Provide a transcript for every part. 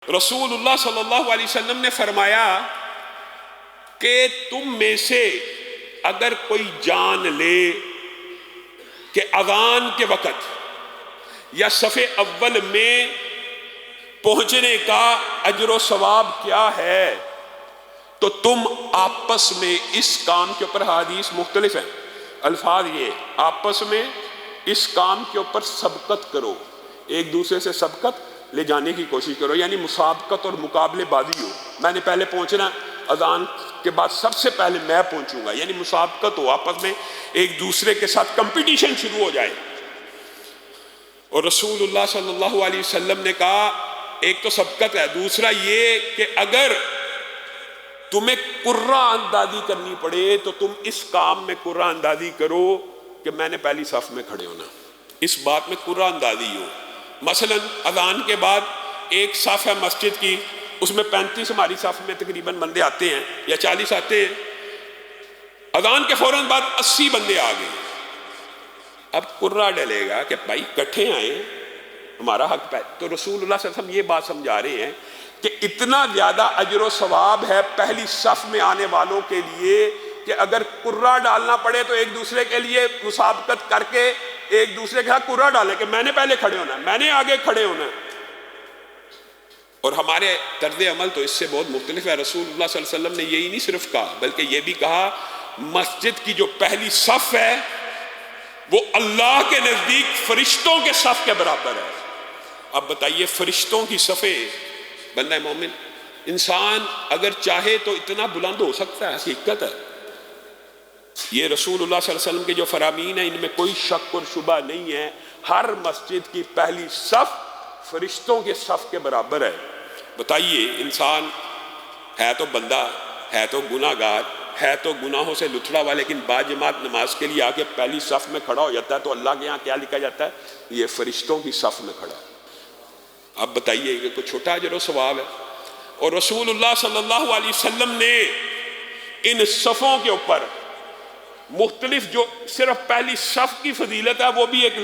رسول اللہ صلی اللہ علیہ وسلم نے فرمایا کہ تم میں سے اگر کوئی جان لے کہ اذان کے وقت یا صف اول میں پہنچنے کا اجر و ثواب کیا ہے تو تم آپس میں اس کام کے اوپر، حدیث مختلف ہیں، الفاظ یہ آپس میں اس کام کے اوپر سبقت کرو، ایک دوسرے سے سبقت لے جانے کی کوشش کرو، یعنی مسابقت اور مقابلے بازی ہو۔ میں نے پہلے پہنچنا، اذان کے بعد سب سے پہلے میں پہنچوں گا، یعنی مسابقت ہو، آپس میں ایک دوسرے کے ساتھ کمپٹیشن شروع ہو جائے۔ اور رسول اللہ صلی اللہ علیہ وسلم نے کہا ایک تو سبقت ہے، دوسرا یہ کہ اگر تمہیں قرہ اندازی کرنی پڑے تو تم اس کام میں قرہ اندازی کرو کہ میں نے پہلی صف میں کھڑے ہونا، اس بات میں قرہ اندازی ہو۔ مثلا اذان کے بعد ایک صف ہے مسجد کی، اس میں 35 ہماری صف میں تقریباً بندے آتے ہیں یا 40 آتے ہیں، اذان کے فوراً بعد 80 بندے آ گئے، اب قرہ ڈلے گا کہ بھائی کٹھے آئیں، ہمارا حق پہ۔ تو رسول اللہ صلی اللہ علیہ وسلم یہ بات سمجھا رہے ہیں کہ اتنا زیادہ اجر و ثواب ہے پہلی صف میں آنے والوں کے لیے کہ اگر قرہ ڈالنا پڑے تو ایک دوسرے کے لیے مسابقت کر کے ایک دوسرے کے ساتھ قرہ ڈالیں کہ میں نے پہلے کھڑے ہونا ہے، میں نے آگے کھڑے ہونا ہے۔ اور ہمارے طرز عمل تو اس سے بہت مختلف ہے۔ رسول اللہ صلی اللہ علیہ وسلم نے یہی نہیں صرف کہا بلکہ یہ بھی کہا مسجد کی جو پہلی صف ہے وہ اللہ کے نزدیک فرشتوں کے صف کے برابر ہے۔ اب بتائیے فرشتوں کی صفیں، بندہ مومن انسان اگر چاہے تو اتنا بلند ہو سکتا ہے، حقیقت ہے۔ یہ رسول اللہ صلی اللہ علیہ وسلم کے جو فرامین ہیں ان میں کوئی شک اور شبہ نہیں ہے، ہر مسجد کی پہلی صف فرشتوں کے صف کے برابر ہے۔ بتائیے انسان ہے تو بندہ، ہے تو گناہ گار، ہے تو گناہوں سے لتھڑا ہوا، لیکن باجماعت نماز کے لیے آ کے پہلی صف میں کھڑا ہو جاتا ہے تو اللہ کے یہاں کیا لکھا جاتا ہے؟ یہ فرشتوں کی صف میں کھڑا ہے۔ اب بتائیے کہ کوئی چھوٹا اجر و ثواب ہے؟ اور رسول اللہ صلی اللہ علیہ وسلم نے ان صفوں کے اوپر مختلف، جو صرف پہلی صف کی فضیلت ہے وہ بھی ایک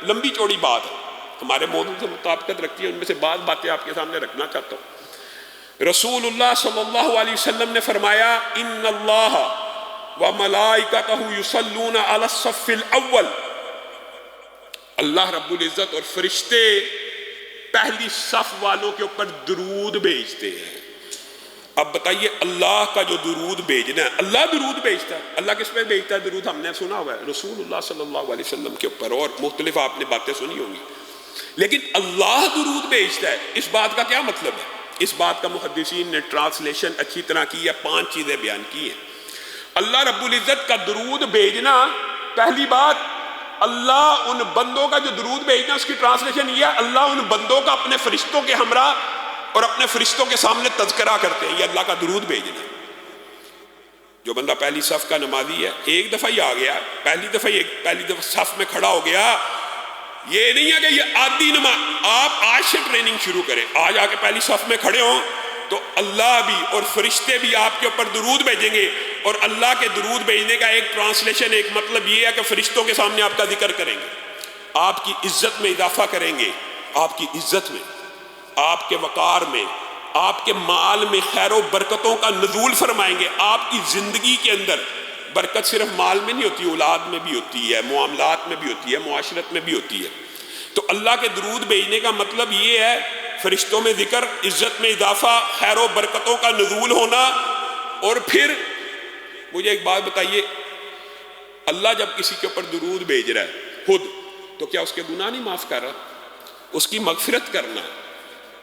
لمبی چوڑی بات ہے، ہمارے موضوع سے مطابقت رکھتی ہے، ان میں سے بعض باتیں آپ کے سامنے رکھنا چاہتا ہوں۔ رسول اللہ صلی اللہ علیہ وسلم نے فرمایا ان اللہ وملائکتہ یصلون علی الصف الاول، اللہ رب العزت اور فرشتے پہلی صف والوں کے اوپر درود بھیجتے ہیں۔ اب بتائیے اللہ کا جو درود بھیجنا ہے، اللہ درود بھیجتا ہے، اللہ کس پہ بھیجتا ہے درود؟ ہم نے سنا ہوا ہے رسول اللہ صلی اللہ علیہ وسلم کے اوپر، اور مختلف آپ نے باتیں سنی ہوں گی، لیکن اللہ درود بھیجتا ہے، اس بات کا کیا مطلب ہے؟ اس بات کا محدثین نے ٹرانسلیشن اچھی طرح کی ہے، 5 چیزیں بیان کی ہیں۔ اللہ رب العزت کا درود بھیجنا، پہلی بات اللہ ان بندوں کا جو درود بھیجنا، اس کی ٹرانسلیشن یہ ہے اللہ ان بندوں کا اپنے فرشتوں کے ہمراہ اور اپنے فرشتوں کے سامنے تذکرہ کرتے ہیں، یہ اللہ کا درود بھیجنا۔ جو بندہ پہلی صف کا نمازی ہے، ایک دفعہ ہی آ گیا، پہلی دفعہ صف میں کھڑا ہو گیا، یہ نہیں ہے کہ یہ عادی نماز، آپ آج سے ٹریننگ شروع کریں، آج آ کے پہلی صف میں کھڑے ہوں تو اللہ بھی اور فرشتے بھی آپ کے اوپر درود بھیجیں گے، اور اللہ کے درود بھیجنے کا ایک ٹرانسلیشن، ایک مطلب یہ ہے کہ فرشتوں کے سامنے آپ کا ذکر کریں گے، آپ کی عزت میں اضافہ کریں گے، آپ کی عزت میں، آپ کے وقار میں، آپ کے مال میں خیر و برکتوں کا نزول فرمائیں گے۔ آپ کی زندگی کے اندر برکت صرف مال میں نہیں ہوتی، اولاد میں بھی ہوتی ہے، معاملات میں بھی ہوتی ہے، معاشرت میں بھی ہوتی ہے۔ تو اللہ کے درود بھیجنے کا مطلب یہ ہے فرشتوں میں ذکر، عزت میں اضافہ، خیر و برکتوں کا نزول ہونا۔ اور پھر مجھے ایک بات بتائیے، اللہ جب کسی کے اوپر درود بھیج رہا ہے خود، تو کیا اس کے گناہ نہیں معاف کر رہا؟ اس کی مغفرت کرنا،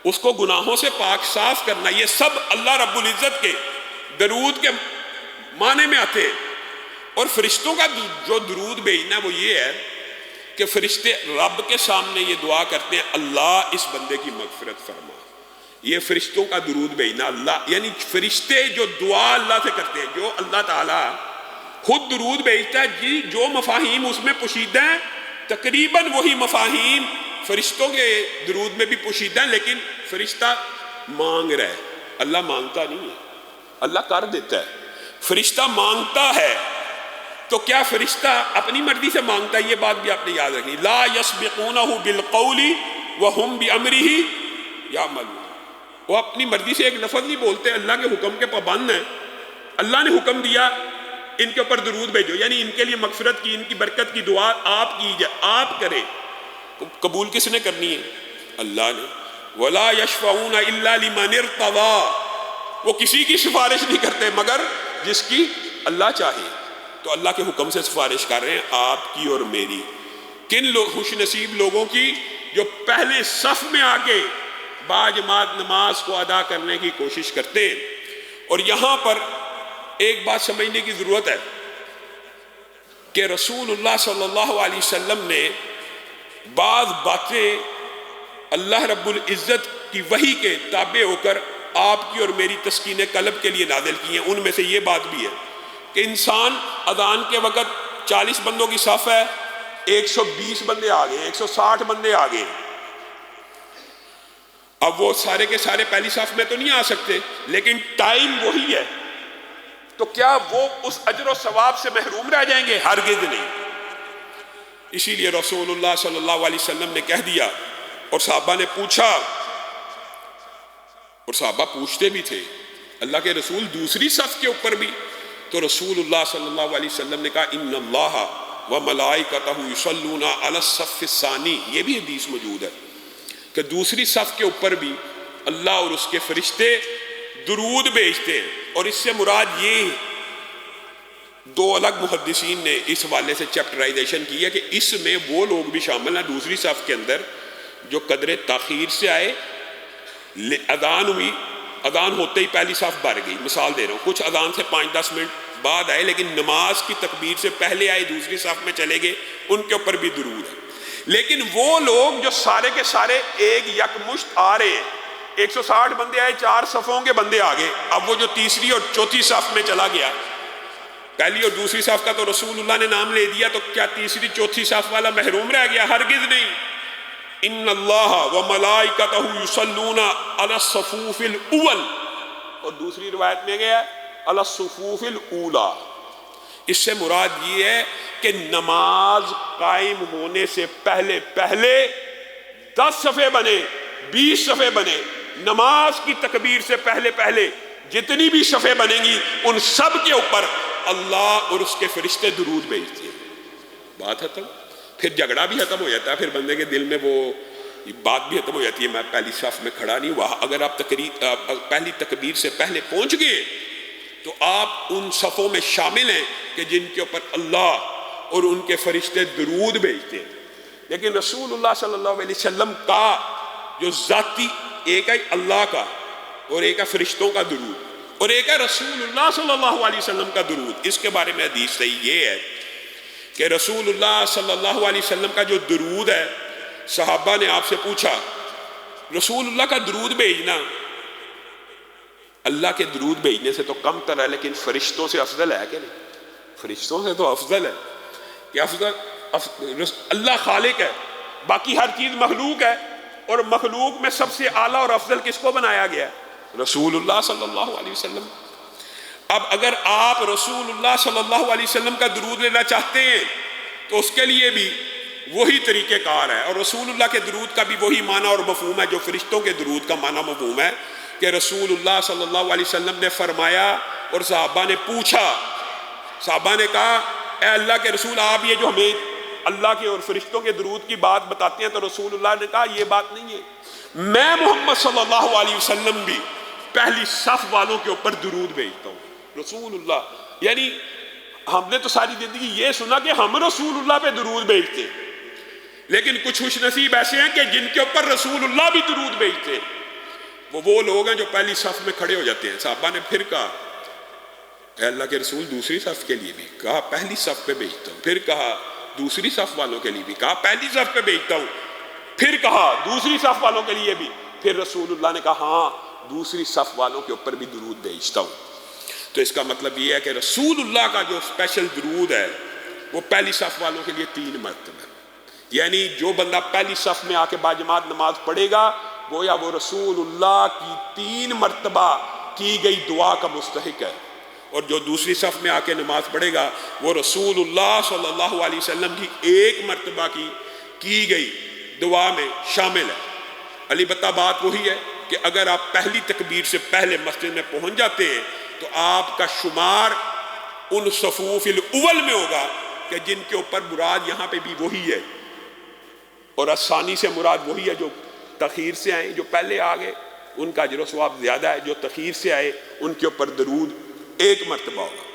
اس کو گناہوں سے پاک صاف کرنا، یہ سب اللہ رب العزت کے درود کے معنی میں آتے ہیں۔ اور فرشتوں کا جو درود بھیجنا وہ یہ ہے کہ فرشتے رب کے سامنے یہ دعا کرتے ہیں اللہ اس بندے کی مغفرت فرما، یہ فرشتوں کا درود بھیجنا۔ اللہ یعنی فرشتے جو دعا اللہ سے کرتے ہیں، جو اللہ تعالیٰ خود درود بھیجتا ہے، جی جو مفاہیم اس میں پوشیدہ ہیں تقریباً وہی مفاہیم فرشتوں کے درود میں بھی پوشیدہ ہیں، لیکن فرشتہ مانگ رہا ہے، اللہ مانگتا نہیں ہے، اللہ کر دیتا ہے۔ فرشتہ مانگتا ہے تو کیا فرشتہ اپنی مرضی سے مانگتا ہے؟ یہ بات بھی آپ نے یاد رکھنی، لا یسبقونہ بالقول وہم بامرہ یعملون، وہ اپنی مرضی سے ایک لفظ نہیں بولتے، اللہ کے حکم کے پابند ہیں. اللہ نے حکم دیا ان کے اوپر درود بھیجو، یعنی ان کے لیے مغفرت کی، ان کی برکت کی دعا آپ کیجئے، آپ کرے. قبول کس نے کرنی ہے؟ اللہ نے. وَلَا يَشْفَعُونَ إِلَّا لِمَنِ ارْتَضَىٰ، وہ کسی کی سفارش نہیں کرتے مگر جس کی اللہ چاہے. تو اللہ کے حکم سے سفارش کر رہے ہیں آپ کی اور میری. کن خوش نصیب لوگوں کی؟ جو پہلے صف میں آ کے باجماعت نماز کو ادا کرنے کی کوشش کرتے ہیں. اور یہاں پر ایک بات سمجھنے کی ضرورت ہے کہ رسول اللہ صلی اللہ علیہ وسلم نے بعض باتیں اللہ رب العزت کی وحی کے تابع ہو کر آپ کی اور میری تسکین قلب کے لیے نازل کی ہیں. ان میں سے یہ بات بھی ہے کہ انسان اذان کے وقت 40 بندوں کی صف ہے، 120 بندے آ گئے، 160 بندے آ گئے. اب وہ سارے کے سارے پہلی صف میں تو نہیں آ سکتے، لیکن ٹائم وہی ہے، تو کیا وہ اس اجر و ثواب سے محروم رہ جائیں گے؟ ہرگز نہیں. اسی لیے رسول اللہ صلی اللہ علیہ وسلم نے کہہ دیا، اور صحابہ نے پوچھا، اور صحابہ پوچھتے بھی تھے اللہ کے رسول دوسری صف کے اوپر بھی؟ تو رسول اللہ صلی اللہ علیہ وسلم نے کہا ان اللہ وملائکتہ یصلون علی الصف الثانی. یہ بھی حدیث موجود ہے کہ دوسری صف کے اوپر بھی اللہ اور اس کے فرشتے درود بھیجتے ہیں. اور اس سے مراد یہ دو الگ محدثین نے اس حوالے سے چیپٹرائزیشن کی ہے کہ اس میں وہ لوگ بھی شامل ہیں دوسری صف کے اندر جو قدر تاخیر سے آئے. اذان ہوئی، اذان ہوتے ہی پہلی صف بھر گئی، مثال دے رہا ہوں، کچھ اذان سے 5-10 منٹ بعد آئے لیکن نماز کی تکبیر سے پہلے آئے، دوسری صف میں چلے گئے، ان کے اوپر بھی درود ہے. لیکن وہ لوگ جو سارے کے سارے ایک یکمشت آ رہے ہیں، 160 بندے آئے، 4 صفوں کے بندے آگے، اب وہ جو تیسری اور چوتھی صف میں چلا گیا، پہلی اور دوسری صف کا تو رسول اللہ نے نام لے دیا، تو کیا تیسری چوتھی صف والا محروم رہ گیا؟ ہرگز نہیں. ان اللہ وملائکتہ یصلون علی الصفوف الاول، اور دوسری روایت میں گیا علی الصفوف الاولی. اس سے مراد یہ ہے کہ نماز قائم ہونے سے پہلے 10 صفحے بنے، 20 صفحے بنے، نماز کی تکبیر سے پہلے جتنی بھی صفحے بنیں گی ان سب کے اوپر اللہ اور اس کے فرشتے درود بھیجتے ہیں. بات ختم. پھر جھگڑا بھی ختم ہو جاتا ہے، پھر بندے کے دل میں وہ بات بھی ختم ہو جاتی ہے میں پہلی صف میں کھڑا نہیں ہوا. اگر آپ پہلی تکبیر سے پہلے پہنچ گئے تو آپ ان صفوں میں شامل ہیں کہ جن کے اوپر اللہ اور ان کے فرشتے درود بھیجتے ہیں. لیکن رسول اللہ صلی اللہ علیہ وسلم کا جو ذاتی، ایک ہے اللہ کا اور ایک ہے فرشتوں کا درود، اور ایک ہے رسول اللہ صلی اللہ علیہ وسلم کا درود. اس کے بارے میں حدیث صحیح یہ ہے کہ رسول اللہ صلی اللہ علیہ وسلم کا جو درود ہے، صحابہ نے آپ سے پوچھا رسول اللہ کا درود بھیجنا اللہ کے درود بھیجنے سے تو کم تر ہے، لیکن فرشتوں سے افضل ہے کہ نہیں؟ فرشتوں سے تو افضل ہے کہ اللہ خالق ہے، باقی ہر چیز مخلوق ہے، اور مخلوق میں سب سے اعلیٰ اور افضل کس کو بنایا گیا ہے؟ رسول اللہ صلی اللہ علیہ وسلم. اب اگر آپ رسول اللہ صلی اللہ علیہ وسلم کا درود لینا چاہتے ہیں تو اس کے لیے بھی وہی طریقہ کار ہے، اور رسول اللہ کے درود کا بھی وہی معنی اور مفہوم ہے جو فرشتوں کے درود کا معنی مفہوم ہے کہ رسول اللہ صلی اللہ علیہ وسلم نے فرمایا اور صحابہ نے پوچھا، صحابہ نے کہا اے اللہ کے رسول، آپ یہ جو ہمیں اللہ کے اور فرشتوں کے درود کی بات بتاتے ہیں، تو رسول اللہ نے کہا یہ بات نہیں ہے، میں محمد صلی اللہ علیہ وسلم بھی پہلی صف والوں کے اوپر درود بھیجتا ہوں. رسول اللہ، یعنی ہم نے تو ساری زندگی یہ سنا کہ ہم رسول اللہ پہ درود بھیجتے ہیں، لیکن کچھ خوش نصیب ایسے ہیں کہ جن کے اوپر رسول اللہ بھی درود بھیجتے ہیں. وہ لوگ ہیں جو پہلی صف میں کھڑے ہو جاتے ہیں. صحابہ نے پھر کہا اے اللہ کے رسول دوسری صف کے لیے بھی؟ کہا پہلی صف پہ بھیجتا ہوں. پھر کہا دوسری صف والوں کے لیے بھی؟ کہا پہلی صف پہ بھیجتا ہوں. پھر کہا دوسری صف والوں کے لیے بھی؟ پھر رسول اللہ نے کہا ہاں دوسری صف والوں کے اوپر بھی درود بھیجتا ہوں. تو اس کا مطلب یہ ہے کہ رسول اللہ کا جو اسپیشل درود ہے وہ پہلی صف والوں کے لیے 3 مرتبہ، یعنی جو بندہ پہلی صف میں آ کے باجماعت نماز پڑھے گا گویا وہ رسول اللہ کی 3 مرتبہ کی گئی دعا کا مستحق ہے، اور جو دوسری صف میں آ کے نماز پڑھے گا وہ رسول اللہ صلی اللہ علیہ وسلم کی 1 مرتبہ کی گئی دعا میں شامل ہے. البتہ بات وہی ہے کہ اگر آپ پہلی تکبیر سے پہلے مسجد میں پہنچ جاتے ہیں تو آپ کا شمار ان صفوف الاول میں ہوگا کہ جن کے اوپر مراد یہاں پہ بھی وہی ہے، اور الثانی سے مراد وہی ہے جو تاخیر سے آئے، جو پہلے آ گئے ان کا اجر و ثواب زیادہ ہے، جو تاخیر سے آئے ان کے اوپر درود 1 مرتبہ ہوگا۔